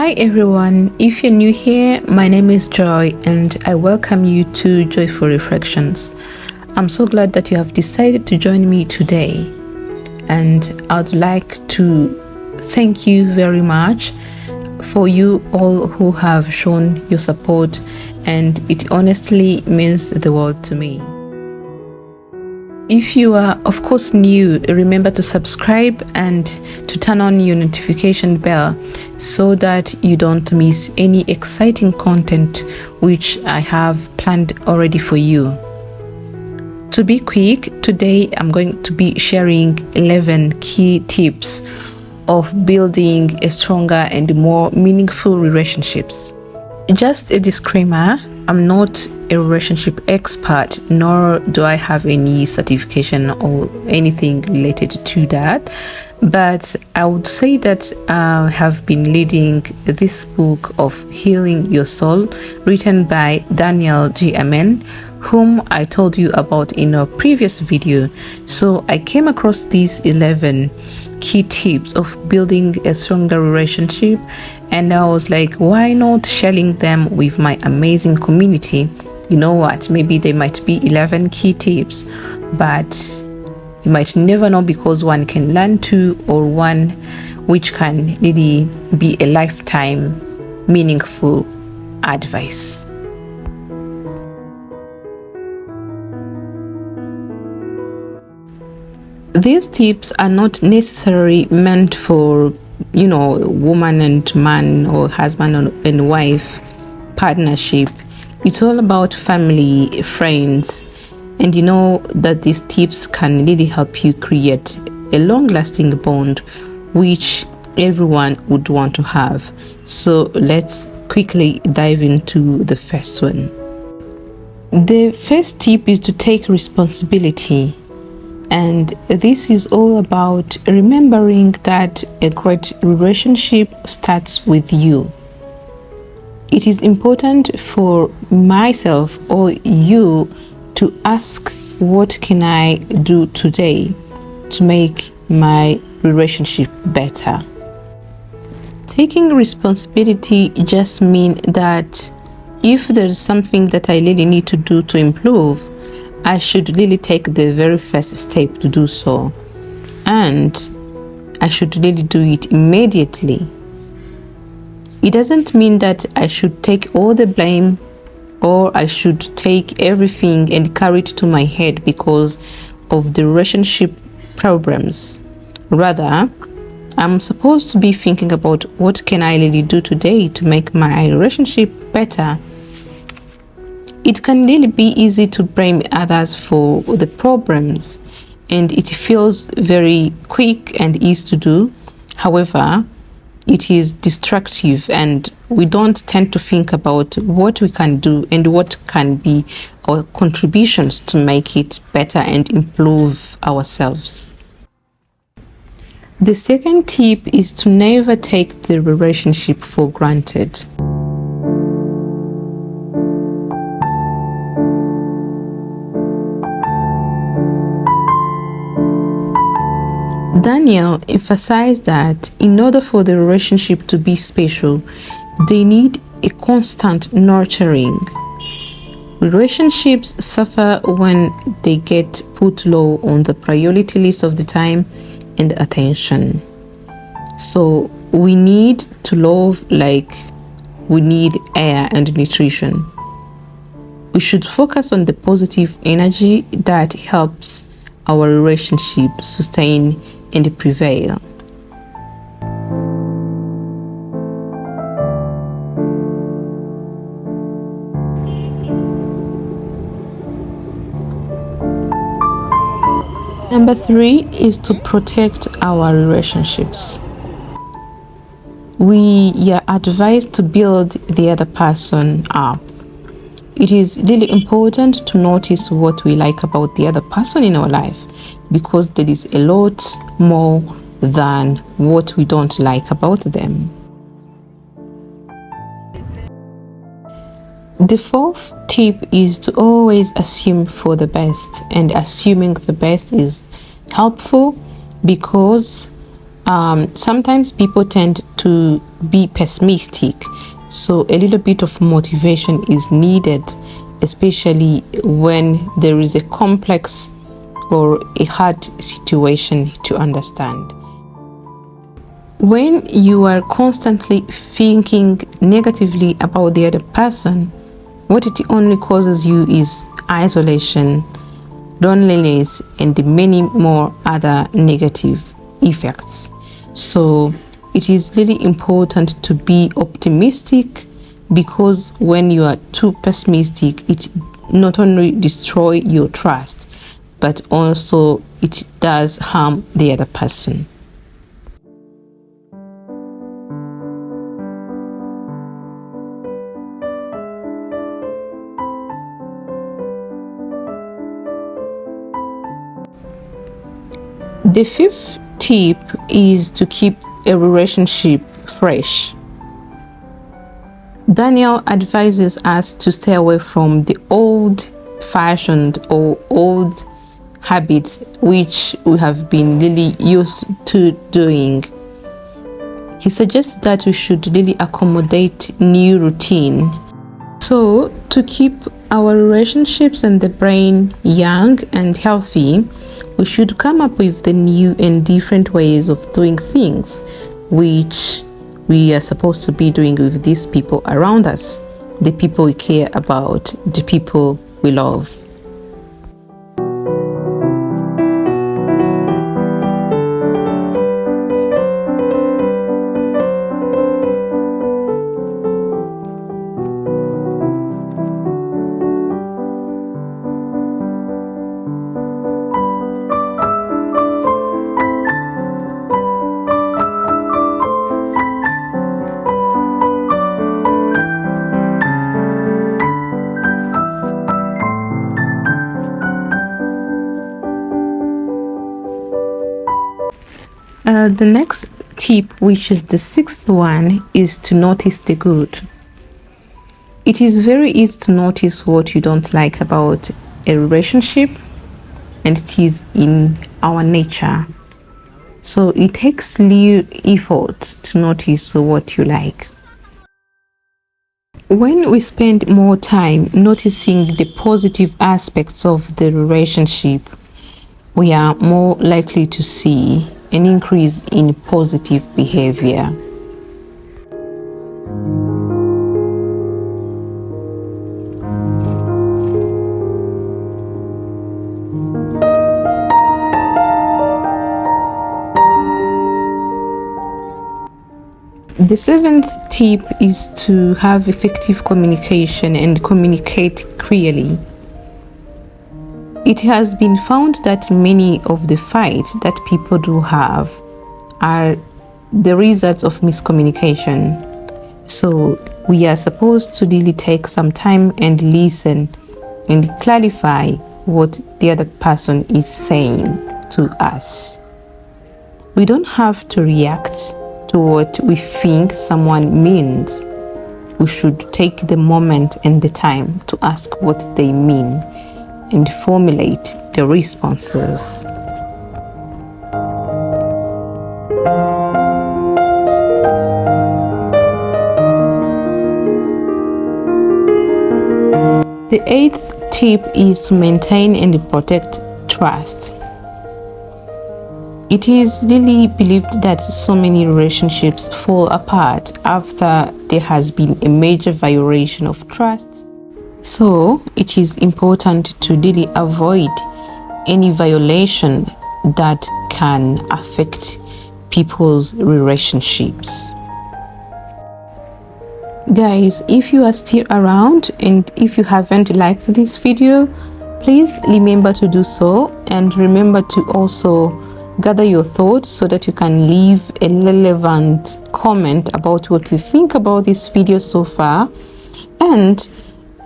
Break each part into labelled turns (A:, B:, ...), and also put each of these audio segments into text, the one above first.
A: Hi everyone, if you're new here, my name is Joy and I welcome you to Joyful Reflections. I'm so glad that you have decided to join me today, and I'd like to thank you very much for you all who have shown your support, and it honestly means the world to me. If you are of course new, remember to subscribe and to turn on your notification bell so that you don't miss any exciting content which I have planned already for you. To be quick, today I'm going to be sharing 11 key tips of building a stronger and more meaningful relationships. Just a disclaimer, I'm not a relationship expert, nor do I have any certification or anything related to that, but I would say that I have been leading this book of Healing Your Soul, written by Daniel G. Amen, whom I told you about in a previous video. So I came across these 11 key tips of building a stronger relationship, and I was like, why not sharing them with my amazing community? You know what, maybe there might be 11 key tips, but you might never know, because one can learn two, or one which can really be a lifetime meaningful advice. These tips are not necessarily meant for, woman and man, or husband and wife partnership. It's all about family, friends, and you know that these tips can really help you create a long-lasting bond which everyone would want to have. So let's quickly dive into the first one. The first tip is to take responsibility. And this is all about remembering that a great relationship starts with you. It is important for myself or you to ask, what can I do today to make my relationship better? Taking responsibility just means that if there's something that I really need to do to improve, I should really take the very first step to do so, and I should really do it immediately. It doesn't mean that I should take all the blame, or I should take everything and carry it to my head because of the relationship problems. Rather, I'm supposed to be thinking about, what can I really do today to make my relationship better? It can really be easy to blame others for the problems, and it feels very quick and easy to do. However, it is destructive, and we don't tend to think about what we can do and what can be our contributions to make it better and improve ourselves. The second tip is to never take the relationship for granted. Daniel emphasized that in order for the relationship to be special, they need a constant nurturing. Relationships suffer when they get put low on the priority list of the time and attention. So we need to love like we need air and nutrition. We should focus on the positive energy that helps our relationship sustain and prevail. Number 3 is to protect our relationships. We are advised to build the other person up. It is really important to notice what we like about the other person in our life, because there is a lot more than what we don't like about them. The fourth tip is to always assume for the best, and assuming the best is helpful because sometimes people tend to be pessimistic. So a little bit of motivation is needed, especially when there is a complex or a hard situation to understand. When you are constantly thinking negatively about the other person, what it only causes you is isolation, loneliness, and many more other negative effects. So it is really important to be optimistic, because when you are too pessimistic, it not only destroys your trust, but also it does harm the other person. The fifth tip is to keep a relationship fresh. Daniel advises us to stay away from the old-fashioned or old habits which we have been really used to doing. He suggests that we should really accommodate new routine. So, to keep our relationships and the brain young and healthy, we should come up with the new and different ways of doing things, which we are supposed to be doing with these people around us, the people we care about, the people we love. The next tip, which is the sixth one, is to notice the good. It is very easy to notice what you don't like about a relationship, and it is in our nature. So it takes little effort to notice what you like. When we spend more time noticing the positive aspects of the relationship, we are more likely to see an increase in positive behavior. The seventh tip is to have effective communication and communicate clearly. It has been found that many of the fights that people do have are the results of miscommunication. So we are supposed to really take some time and listen and clarify what the other person is saying to us. We don't have to react to what we think someone means. We should take the moment and the time to ask what they mean and formulate the responses. The eighth tip is to maintain and protect trust. It is really believed that so many relationships fall apart after there has been a major violation of trust. So it is important to really avoid any violation that can affect people's relationships. Guys, if you are still around and if you haven't liked this video, please remember to do so, and remember to also gather your thoughts so that you can leave a relevant comment about what you think about this video so far. And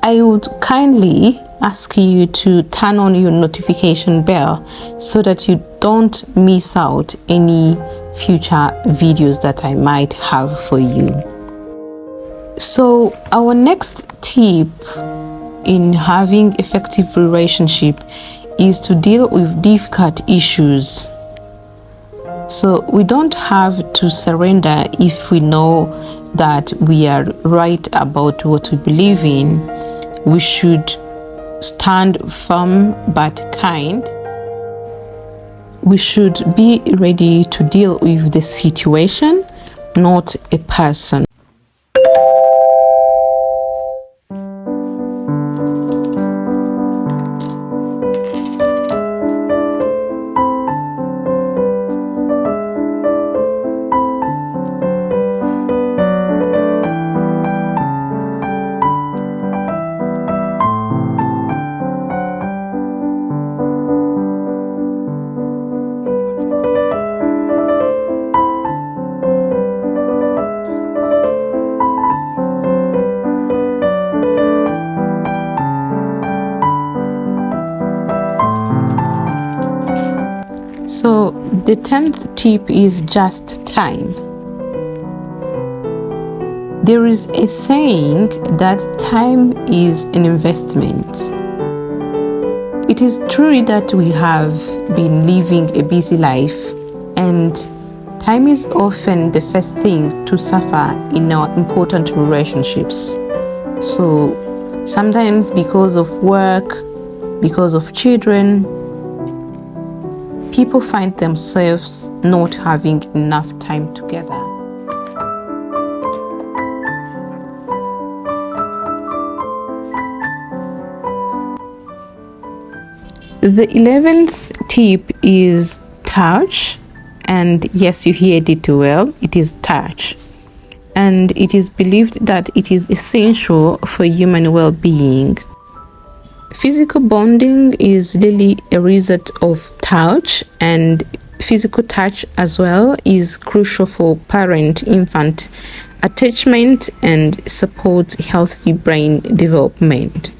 A: I would kindly ask you to turn on your notification bell so that you don't miss out any future videos that I might have for you. So our next tip in having effective relationship is to deal with difficult issues. So we don't have to surrender if we know that we are right about what we believe in. We should stand firm but kind. We should be ready to deal with the situation, not a person. So the 10th tip is just time. There is a saying that time is an investment. It is true that we have been living a busy life, and time is often the first thing to suffer in our important relationships. So sometimes because of work, because of children, people find themselves not having enough time together. The 11th tip is touch, and yes, you heard it well, it is touch. And it is believed that it is essential for human well-being. Physical bonding is really a result of touch, and physical touch as well is crucial for parent-infant attachment and supports healthy brain development.